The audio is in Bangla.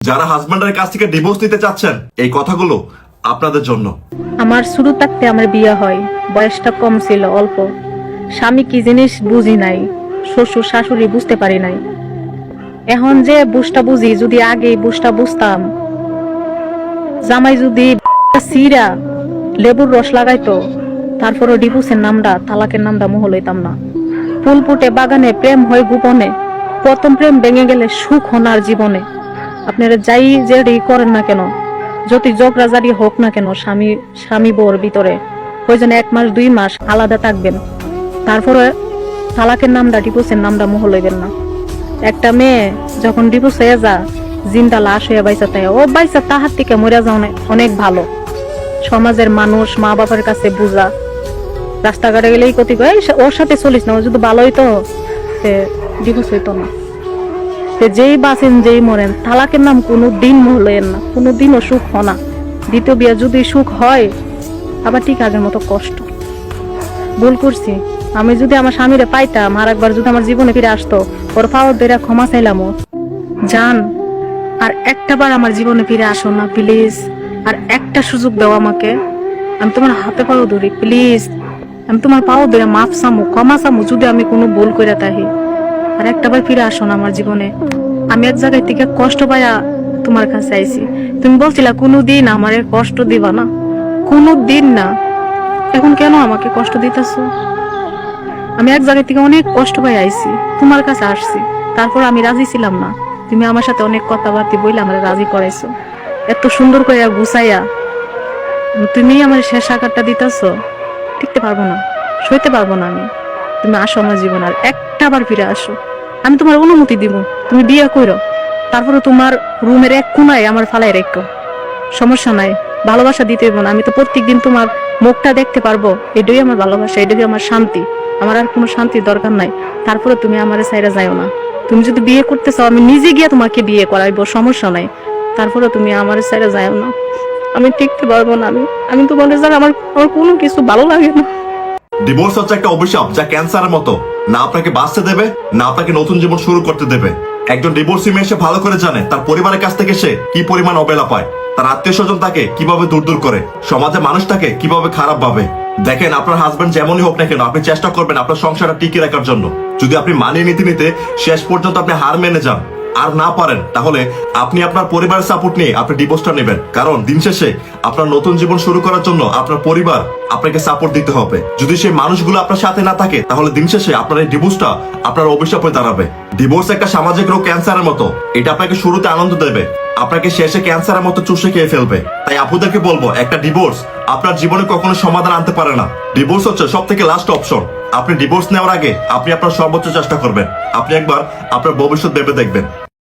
যারা হাজবেন্ডের কাছ থেকে ডিভোর্স নিতে চাচ্ছেন, এই কথাগুলো আপনাদের জন্য। আমার শুরু থাকতে আমার বিয়ে হয়, বয়সটা কম ছিল, অল্প। স্বামী কি জিনিস বুঝি নাই, শ্বশুর শাশুড়ি বুঝতে পারি নাই। এখন যে বুঝটা বুঝি, যদি আগে বুঝটা বুঝতাম, জামাই যদি সিরা লেবুর রস লাগাইতো, তারপরও ডিভোর্সের নামটা, তালাকের নামটা মোহ লইতাম না। ফুল ফুটে বাগানে, প্রেম হয় গোপনে, প্রথম প্রেম ভেঙে গেলে সুখ হনার জীবনে। আপনারা যাই যে করেন না কেন, যত জগরাজারি হোক না কেন, স্বামী বউর ভিতরে প্রয়োজনে 1 মাস 2 মাস আলাদা থাকবেন, তারপরে তালাকের নামটা, ডিভোর্সের নামটা মোহ লইবেন না। একটা মেয়ে যখন ডিভোর্স হয়ে যা, জিন্দা লাশ হয়ে বাইসা তাই, ও বাইসা তাহার থেকে মরে যাওয়া অনেক ভালো। সমাজের মানুষ, মা বাবার কাছে বুঝা, রাস্তাঘাটে গেলেই কতি কয় ওর সাথে চলিস না, ও যদি ভালো হইতো ডিভোর্স হইতো না। যেই বাঁচেন যেই মরেন, তালাকের নাম কোনো দিন মহলেন না, কোনো দিনও সুখ হয় না। দ্বিতীয় বিয়ে যদি সুখ হয়, আবার ঠিক আগের মতো কষ্ট। ভুল করছি, আমি যদি আমার স্বামীরে পাইতাম, আর একবার যদি আমার জীবনে ফিরে আসতো, ওর পাওয়ার ধরে ক্ষমা চাইলাম। জান, আর একটা বার আমার জীবনে ফিরে আসো না প্লিজ, আর একটা সুযোগ দাও আমাকে। আমি তোমার হাতে পাও ধরি প্লিজ, আমি তোমার পাও ধরে মাফ চামু, ক্ষমা চামু যদি আমি কোনো ভুল করে থাকি। আর একটা বার ফিরে আসো না আমার জীবনে। আমি এক জায়গায় থেকে কষ্ট পাইয়া তোমার কাছে আইছি, তুমি বলছিলা কোনোদিন আমারে কষ্ট দিবা না, কোনো দিন না। এখন কেন আমাকে কষ্ট দিতেছো? আমি এক জায়গা থেকে অনেক কষ্ট পাই আইছি, তোমার কাছে আসছি, তারপর আমি রাজি ছিলাম না। তুমি আমার সাথে অনেক কথাবার্তা বইলে আমার রাজি করাইছো, এত সুন্দর করে গুছাইয়া। তুমি আমার শেষ আঘাতটা দিতেছো, টিকতে পারবো না, সইতে পারবো না আমি। তুমি আসো আমার জীবন, আর একটা বার ফিরে আসো। আমি তোমার অনুমতি দিব, তুমি বিয়ে করো, তারপরে তোমার রুমের এক কোনায় আমার ফালাই রেখো, সমস্যা নাই। ভালোবাসা দিতে হইব না, আমি তো প্রত্যেকদিন তোমার মুখটা দেখতে পারবো, এটাই আমার ভালোবাসা, এটাই আমার শান্তি। আমার আর কোনো শান্তির দরকার নাই। তারপরে তুমি আমার সাইডে যাইও না। তুমি যদি বিয়ে করতে চাও, আমি নিজে গিয়ে তোমাকে বিয়ে করাইবো, সমস্যা নাই। তারপরে তুমি আমার সাইডে যাইও না, আমি টিকতে পারবো না। আমি তোমার জায়গা, আমার কোনো কিছু ভালো লাগে না। ডিভোর্স হচ্ছে একটা অভিশাপ, যা ক্যান্সারের মতো, না আপনাকে বাঁচতে দেবে, না আপনাকে নতুন জীবন শুরু করতে দেবে। একজন ডিভোর্সি মেয়ে সে ভালো করে জানে তার পরিবারের কাছ থেকে সে কি পরিমাণ অবহেলা পায়, তার আত্মীয় স্বজন তাকে কিভাবে দূর করে, সমাজে মানুষ তাকে কিভাবে খারাপ ভাবে। দেখেন, আপনার হাজবেন্ড যেমনই হোক না কেন, আপনি চেষ্টা করবেন আপনার সংসারটা টিকিয়ে রাখার জন্য। যদি আপনি মানিয়ে নিতে নিতে শেষ পর্যন্ত আপনি হার মেনে যান, আর না পারেন, তাহলে আপনি আপনার পরিবারের সাপোর্ট নিয়ে আপনি ডিভোর্সটা নেবেন। কারণ দিন শেষে আপনার নতুন জীবন শুরু করার জন্য আপনার পরিবার আপনাকে সাপোর্ট দিতে হবে। যদি সেই মানুষগুলো আপনার সাথে না থাকে, তাহলে দিন শেষে আপনার এই ডিভোর্সটা আপনার অভিশাপ হয়ে দাঁড়াবে। ডিভোর্স একটা সামাজিক রোগ, ক্যান্সারের মতো। এটা আপনাকে শুরুতে আনন্দ দেবে, আপনাকে শেষে ক্যান্সারের মতো চুষে খেয়ে ফেলবে। তাই আপুদেরকে বলবো, একটা ডিভোর্স আপনার জীবনে কখনো সমাধান আনতে পারে না। ডিভোর্স হচ্ছে সব থেকে লাস্ট অপশন। আপনি ডিভোর্স নেওয়ার আগে আপনি আপনার সর্বোচ্চ চেষ্টা করবেন। আপনি একবার আপনার ভবিষ্যৎ ভেবে দেখবেন।